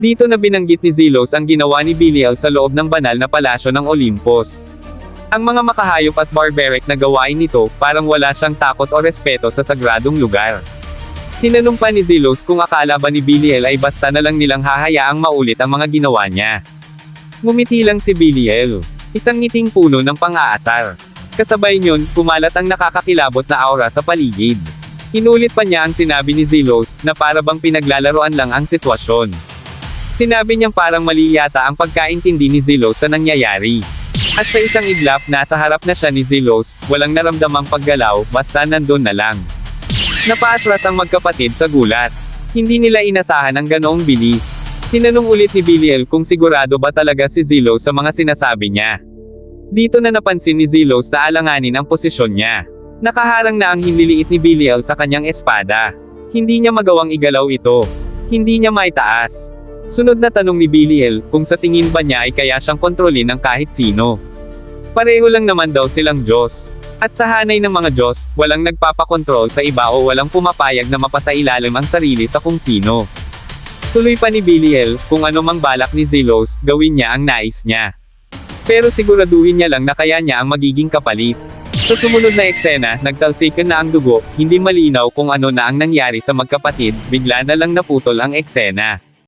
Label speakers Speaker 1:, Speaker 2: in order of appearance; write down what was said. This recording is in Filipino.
Speaker 1: Dito na binanggit ni Zelos ang ginawa ni Belial sa loob ng banal na palasyo ng Olympus. Ang mga makahayop at barbaric na gawain nito, parang wala siyang takot o respeto sa sagradong lugar. Tinanong pa ni Zelos kung akala ba ni Belial ay basta na lang nilang hahayaang maulit ang mga ginawa niya. Ngumiti lang si Belial. Isang ngiting puno ng pang-aasar. Kasabay niyon, kumalat ang nakakakilabot na aura sa paligid. Inulit pa niya ang sinabi ni Zelos, na para bang pinaglalaroan lang ang sitwasyon. Sinabi niyang parang mali yata ang pagkaintindi ni Zelos sa nangyayari. At sa isang iglap, nasa harap na siya ni Zelos, walang naramdamang paggalaw, basta nandun na lang. Napaatras ang magkapatid sa gulat. Hindi nila inasahan ang ganoong bilis. Tinanong ulit ni Belial kung sigurado ba talaga si Zelos sa mga sinasabi niya. Dito na napansin ni Zelos na alanganin ang posisyon niya. Nakaharang na ang hinliliit ni Belial sa kanyang espada. Hindi niya magawang igalaw ito. Hindi niya maitaas. Sunod na tanong ni Belial, kung sa tingin ba niya ay kaya siyang kontrolin ng kahit sino. Pareho lang naman daw silang Diyos. At sa hanay ng mga Diyos, walang nagpapakontrol sa iba o walang pumapayag na mapasailalim ang sarili sa kung sino. Tuloy pa ni Belial, kung ano mang balak ni Zelos, gawin niya ang nais niya. Pero siguraduhin niya lang na kaya niya ang magiging kapalit. Sa sumunod na eksena, nagtalsikan na ang dugo, hindi malinaw kung ano na ang nangyari sa magkapatid, bigla na lang naputol ang eksena.